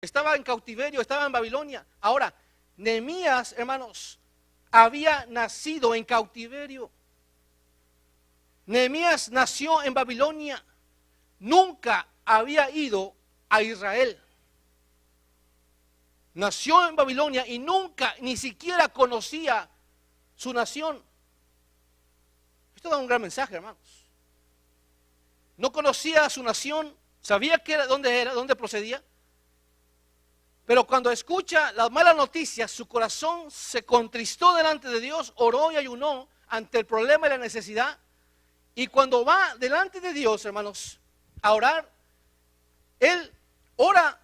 Estaba en cautiverio, estaba en Babilonia. Ahora, Nehemías, hermanos, había nacido en cautiverio. Nehemías nació en Babilonia. Nunca había ido a Israel. Nació en Babilonia y nunca, ni siquiera conocía su nación. Esto da un gran mensaje, hermanos. No conocía su nación, sabía que era, dónde procedía. Pero cuando escucha las malas noticias, su corazón se contristó delante de Dios, oró y ayunó ante el problema y la necesidad. Y cuando va delante de Dios, hermanos, a orar, él ora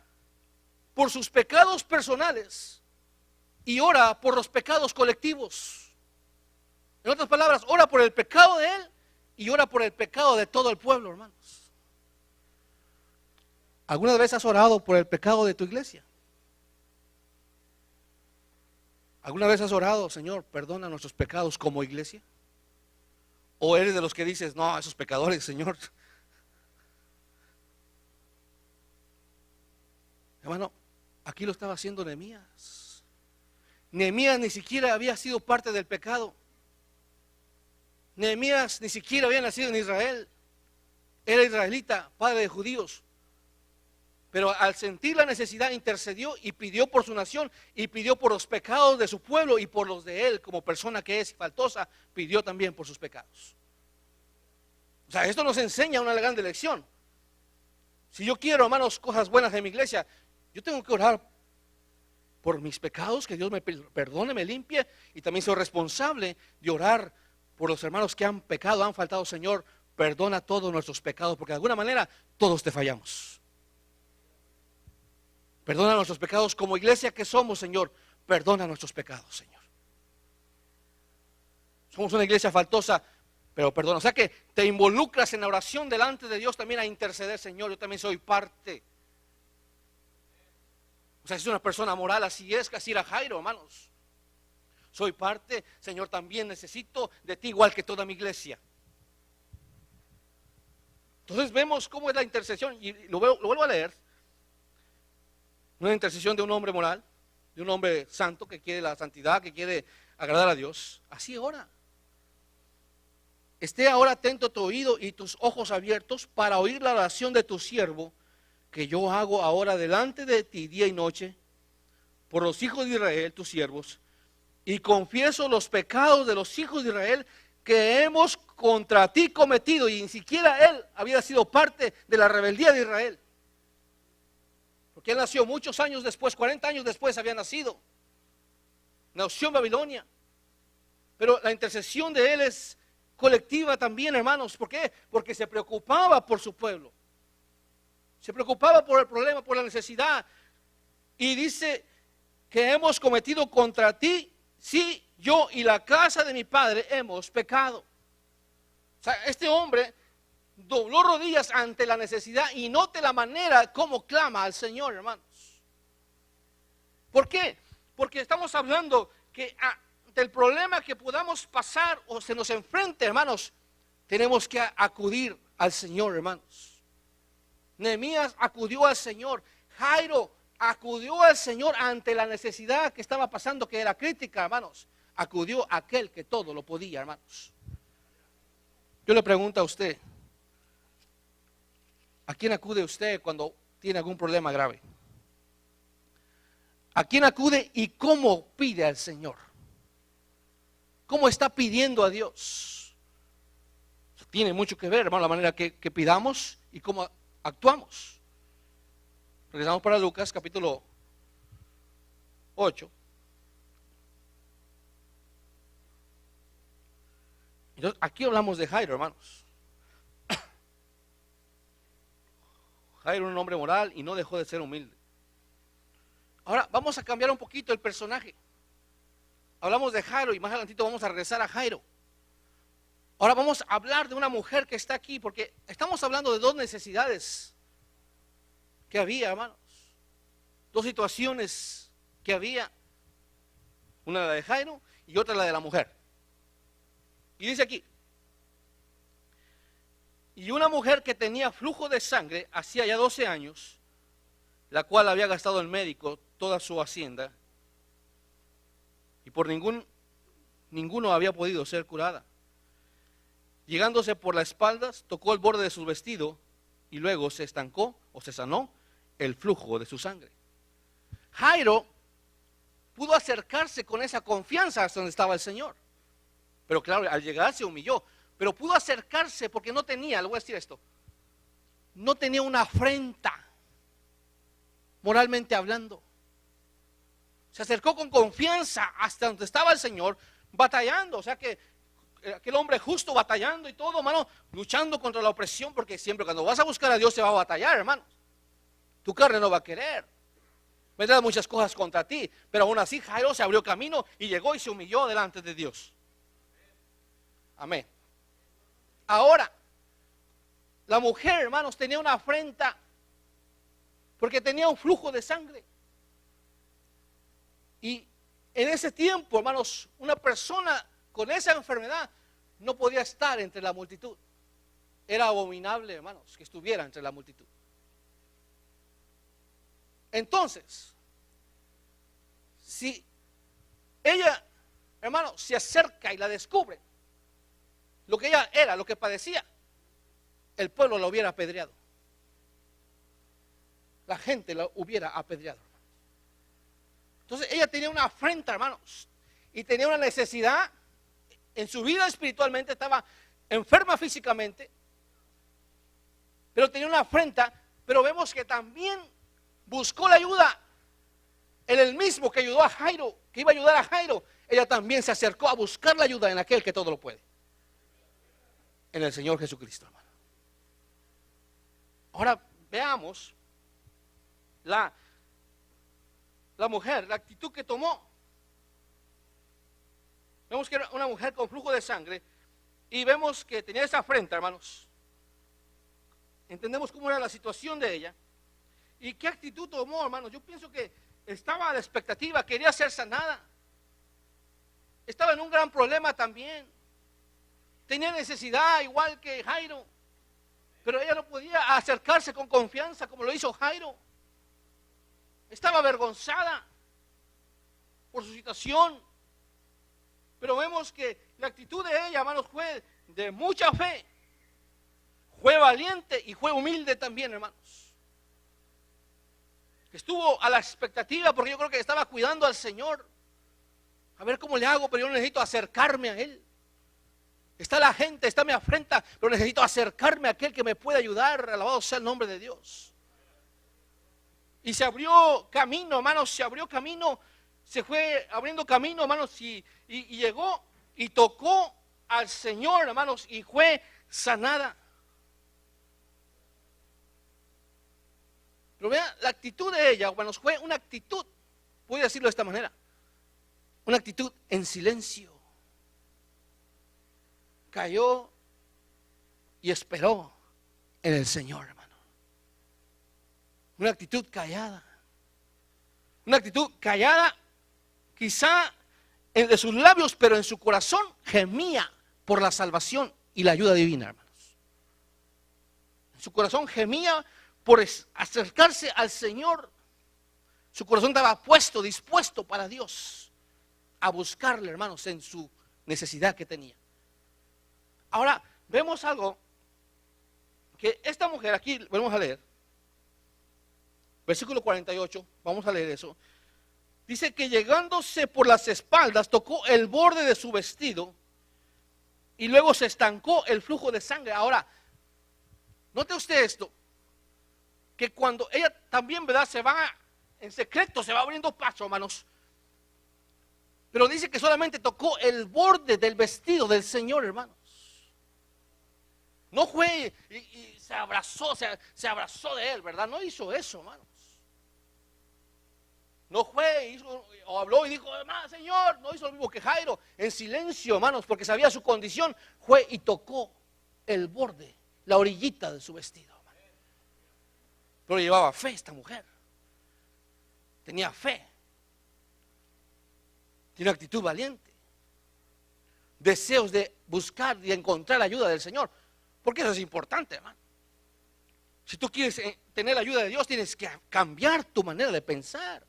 por sus pecados personales y ora por los pecados colectivos. En otras palabras, ora por el pecado de él y ora por el pecado de todo el pueblo, hermanos. ¿Alguna vez has orado por el pecado de tu iglesia? ¿Alguna vez has orado, Señor, perdona nuestros pecados como iglesia? ¿O eres de los que dices, no, esos pecadores, Señor? Hermano, aquí lo estaba haciendo Nehemías. Nehemías ni siquiera había sido parte del pecado. Nehemías ni siquiera había nacido en Israel. Era israelita, padre de judíos. Pero al sentir la necesidad intercedió y pidió por su nación y pidió por los pecados de su pueblo y por los de él como persona que es faltosa, pidió también por sus pecados. O sea, esto nos enseña una grande lección. Si yo quiero, hermanos, cosas buenas de mi iglesia, yo tengo que orar por mis pecados, que Dios me perdone, me limpie, y también soy responsable de orar por los hermanos que han pecado, han faltado. Señor, perdona todos nuestros pecados, porque de alguna manera todos te fallamos. Perdona nuestros pecados como iglesia que somos, Señor. Perdona nuestros pecados, Señor. Somos una iglesia faltosa, pero perdona. O sea que te involucras en la oración delante de Dios también a interceder, Señor. Yo también soy parte. O sea, si es una persona moral, así es, casi era Jairo, hermanos. Soy parte, Señor, también necesito de ti igual que toda mi iglesia. Entonces vemos cómo es la intercesión, y lo vuelvo a leer. Una intercesión de un hombre moral, de un hombre santo que quiere la santidad, que quiere agradar a Dios. Así ora. Esté ahora atento tu oído y tus ojos abiertos para oír la oración de tu siervo, que yo hago ahora delante de ti día y noche, por los hijos de Israel, tus siervos, y confieso los pecados de los hijos de Israel que hemos contra ti cometido. Y ni siquiera él había sido parte de la rebeldía de Israel, porque él nació muchos años después, 40 años después había nacido. Nació en Babilonia. Pero la intercesión de él es colectiva también, hermanos. ¿Por qué? Porque se preocupaba por su pueblo. Se preocupaba por el problema, por la necesidad. Y dice que hemos cometido contra ti, sí, yo y la casa de mi padre hemos pecado. O sea, este hombre dobló rodillas ante la necesidad y note la manera como clama al Señor, hermanos. ¿Por qué? Porque estamos hablando que del problema que podamos pasar o se nos enfrente, hermanos, tenemos que acudir al Señor, hermanos. Nehemías acudió al Señor. Jairo acudió al Señor ante la necesidad que estaba pasando, que era crítica, hermanos. Acudió a aquel que todo lo podía, hermanos. Yo le pregunto a usted, ¿a quién acude usted cuando tiene algún problema grave? ¿A quién acude y cómo pide al Señor? ¿Cómo está pidiendo a Dios? Tiene mucho que ver, hermano, la manera que pidamos y cómo actuamos. Regresamos para Lucas capítulo 8. Entonces, aquí hablamos de Jairo, hermanos. Jairo era un hombre moral y no dejó de ser humilde. Ahora vamos a cambiar un poquito el personaje. Hablamos de Jairo y más adelantito vamos a regresar a Jairo. Ahora vamos a hablar de una mujer que está aquí, porque estamos hablando de dos necesidades que había, hermanos. Dos situaciones que había. Una la de Jairo y otra la de la mujer. Y dice aquí: y una mujer que tenía flujo de sangre hacía ya 12 años, la cual había gastado el médico toda su hacienda, y por ninguno había podido ser curada. Llegándose por las espaldas, tocó el borde de su vestido, y luego se estancó o se sanó el flujo de su sangre. Jairo pudo acercarse con esa confianza hasta donde estaba el Señor. Pero claro, al llegar se humilló. Pero pudo acercarse porque no tenía, le voy a decir esto, no tenía una afrenta, moralmente hablando. Se acercó con confianza hasta donde estaba el Señor, batallando. O sea que aquel hombre justo batallando y todo, hermano, luchando contra la opresión, porque siempre cuando vas a buscar a Dios se va a batallar, hermanos. Tu carne no va a querer. Vendrán muchas cosas contra ti, pero aún así Jairo se abrió camino y llegó y se humilló delante de Dios. Amén. Ahora, la mujer, hermanos, tenía una afrenta porque tenía un flujo de sangre. Y en ese tiempo, hermanos, una persona con esa enfermedad no podía estar entre la multitud. Era abominable, hermanos, que estuviera entre la multitud. Entonces, si ella, hermano, se acerca y la descubre, lo que ella era, lo que padecía, el pueblo la hubiera apedreado. La gente la hubiera apedreado. Entonces ella tenía una afrenta, hermanos, y tenía una necesidad en su vida espiritualmente, estaba enferma físicamente, pero tenía una afrenta. Pero vemos que también buscó la ayuda en el mismo que ayudó a Jairo, que iba a ayudar a Jairo. Ella también se acercó a buscar la ayuda en aquel que todo lo puede, en el Señor Jesucristo, hermano. Ahora veamos la mujer, la actitud que tomó. Vemos que era una mujer con flujo de sangre y vemos que tenía esa afrenta, hermanos. Entendemos cómo era la situación de ella y qué actitud tomó, hermanos. Yo pienso que estaba a la expectativa, quería ser sanada. Estaba en un gran problema también. Tenía necesidad igual que Jairo, pero ella no podía acercarse con confianza como lo hizo Jairo. Estaba avergonzada por su situación. Pero vemos que la actitud de ella, hermanos, fue de mucha fe. Fue valiente y fue humilde también, hermanos. Estuvo a la expectativa porque yo creo que estaba cuidando al Señor. A ver cómo le hago, pero yo necesito acercarme a Él. Está la gente, está mi afrenta, pero necesito acercarme a aquel que me puede ayudar. Alabado sea el nombre de Dios. Y se abrió camino, hermanos, se abrió camino. Se fue abriendo camino, hermanos, y llegó y tocó al Señor, hermanos, y fue sanada. Pero vean, la actitud de ella, hermanos, fue una actitud, voy a decirlo de esta manera, una actitud en silencio. Cayó y esperó en el Señor, hermano. Una actitud callada. Una actitud callada, quizá de sus labios, pero en su corazón gemía por la salvación y la ayuda divina, hermanos. En su corazón gemía por acercarse al Señor. Su corazón estaba puesto, dispuesto para Dios, a buscarle, hermanos, en su necesidad que tenía. Ahora, vemos algo, que esta mujer, aquí vamos a leer, versículo 48, vamos a leer eso. Dice que llegándose por las espaldas, tocó el borde de su vestido y luego se estancó el flujo de sangre. Ahora, note usted esto, que cuando ella también, ¿verdad?, se va en secreto, se va abriendo paso, hermanos. Pero dice que solamente tocó el borde del vestido del Señor, hermanos. No fue y se abrazó, se abrazó de Él, ¿verdad? No hizo eso, hermanos. No fue o habló y dijo, Señor, no hizo lo mismo que Jairo, en silencio, hermanos, porque sabía su condición. Fue y tocó el borde, la orillita de su vestido, hermano. Pero llevaba fe esta mujer. Tenía fe. Tiene una actitud valiente. Deseos de buscar y encontrar ayuda del Señor. Porque eso es importante, hermano. Si tú quieres tener la ayuda de Dios, tienes que cambiar tu manera de pensar.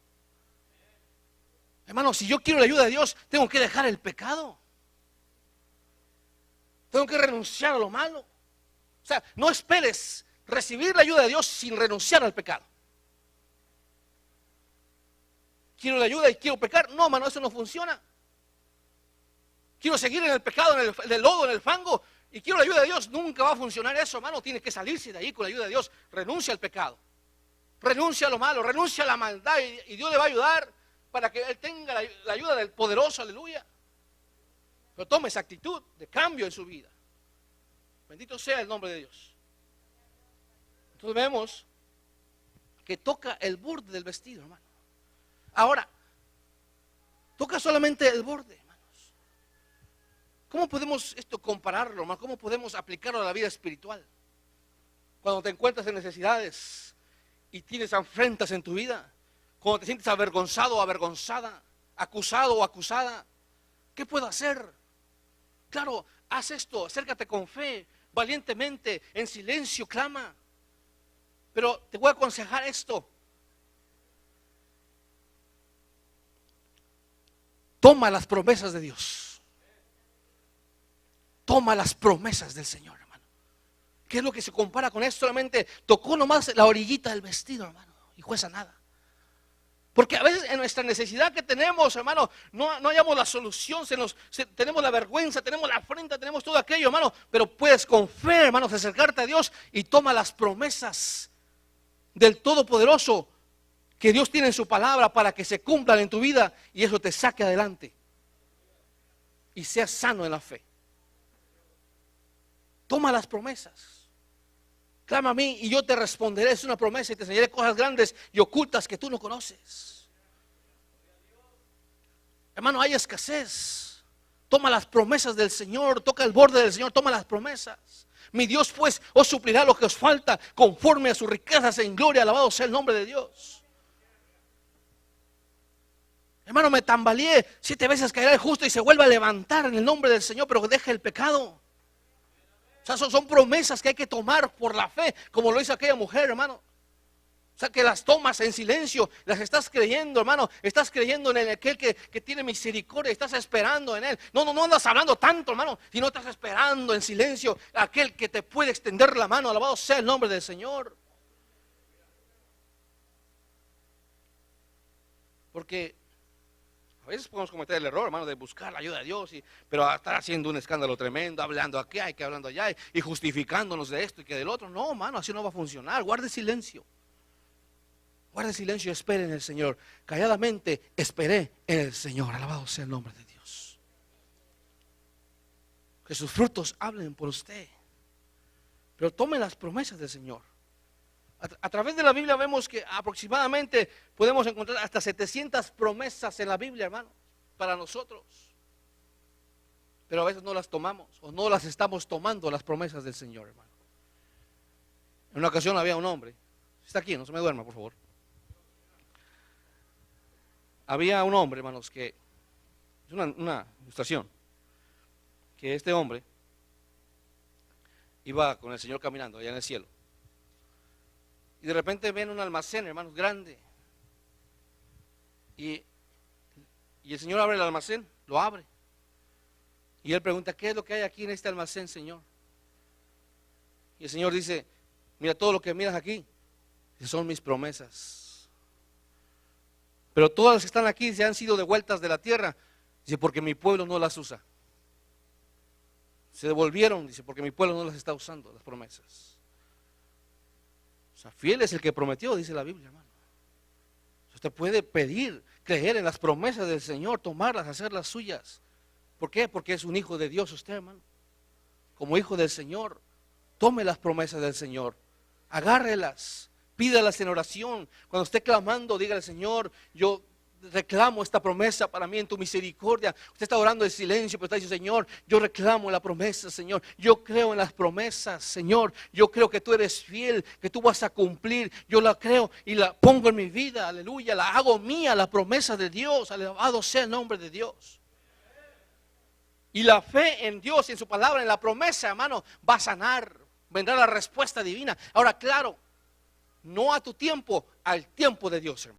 Hermano, si yo quiero la ayuda de Dios, tengo que dejar el pecado. Tengo que renunciar a lo malo. O sea, no esperes recibir la ayuda de Dios sin renunciar al pecado. Quiero la ayuda y quiero pecar. No, hermano, eso no funciona. Quiero seguir en el pecado, en el lodo, en el fango, y quiero la ayuda de Dios. Nunca va a funcionar eso, hermano. Tienes que salirse de ahí con la ayuda de Dios. Renuncia al pecado. Renuncia a lo malo. Renuncia a la maldad. Y Dios le va a ayudar para que Él tenga la ayuda del poderoso. Aleluya. Pero tome esa actitud de cambio en su vida. Bendito sea el nombre de Dios. Entonces vemos que toca el borde del vestido, hermano. Ahora, toca solamente el borde, hermanos. ¿Cómo podemos esto compararlo, hermano? ¿Cómo podemos aplicarlo a la vida espiritual? Cuando te encuentras en necesidades y tienes afrentas en tu vida, cuando te sientes avergonzado o avergonzada, acusado o acusada, ¿qué puedo hacer? Claro, haz esto, acércate con fe, valientemente, en silencio, clama. Pero te voy a aconsejar esto. Toma las promesas de Dios. Toma las promesas del Señor, hermano. ¿Qué es lo que se compara con esto? Solamente tocó nomás la orillita del vestido, hermano, y fue sanada. Porque a veces en nuestra necesidad que tenemos, hermano, no hallamos la solución, tenemos la vergüenza, tenemos la afrenta, tenemos todo aquello, hermano. Pero puedes con fe, hermanos, acercarte a Dios y toma las promesas del Todopoderoso que Dios tiene en su palabra para que se cumplan en tu vida y eso te saque adelante y seas sano en la fe. Toma las promesas. Clama a mí y yo te responderé. Es una promesa y te enseñaré cosas grandes y ocultas que tú no conoces. Hermano, hay escasez. Toma las promesas del Señor. Toca el borde del Señor. Toma las promesas. Mi Dios pues os suplirá lo que os falta conforme a sus riquezas en gloria. Alabado sea el nombre de Dios. Hermano, me tambaleé 7 veces, caerá el justo y se vuelve a levantar en el nombre del Señor, pero deja el pecado. O sea, son promesas que hay que tomar por la fe, como lo hizo aquella mujer, hermano. O sea, que las tomas en silencio, las estás creyendo, hermano. Estás creyendo en aquel que tiene misericordia, estás esperando en Él. No andas hablando tanto, hermano, sino estás esperando en silencio a aquel que te puede extender la mano. Alabado sea el nombre del Señor. Porque a veces podemos cometer el error, hermano, de buscar la ayuda de Dios, pero estar haciendo un escándalo tremendo, hablando aquí, hay que hablando allá, y justificándonos de esto y que del otro. No, hermano, así no va a funcionar. Guarde silencio. Guarde silencio y espere en el Señor. Calladamente esperé en el Señor. Alabado sea el nombre de Dios. Que sus frutos hablen por usted. Pero tome las promesas del Señor. A través de la Biblia vemos que aproximadamente podemos encontrar hasta 700 promesas en la Biblia, hermano, para nosotros. Pero a veces no las tomamos o no las estamos tomando, las promesas del Señor, hermano. En una ocasión había un hombre, está aquí, no se me duerma, por favor. Había un hombre, hermanos, que es una ilustración, que este hombre iba con el Señor caminando allá en el cielo. Y de repente ven un almacén, hermanos, grande. Y el Señor abre el almacén, lo abre. Y él pregunta, ¿qué es lo que hay aquí en este almacén, Señor? Y el Señor dice, mira, todo lo que miras aquí son mis promesas. Pero todas las que están aquí se han sido devueltas de la tierra, dice, porque mi pueblo no las usa. Se devolvieron, dice, porque mi pueblo no las está usando, las promesas. O sea, fiel es el que prometió, dice la Biblia, hermano. Usted puede pedir, creer en las promesas del Señor, tomarlas, hacerlas suyas. ¿Por qué? Porque es un hijo de Dios usted, hermano. Como hijo del Señor, tome las promesas del Señor, agárrelas, pídalas en oración. Cuando esté clamando, dígale, Señor, yo reclamo esta promesa para mí en tu misericordia. Usted está orando en silencio, pero está diciendo, Señor, yo reclamo la promesa, Señor. Yo creo en las promesas, Señor. Yo creo que tú eres fiel, que tú vas a cumplir. Yo la creo y la pongo en mi vida, aleluya. La hago mía, la promesa de Dios. Alabado sea el nombre de Dios. Y la fe en Dios y en su palabra, en la promesa, hermano, va a sanar. Vendrá la respuesta divina. Ahora, claro, no a tu tiempo, al tiempo de Dios, hermano.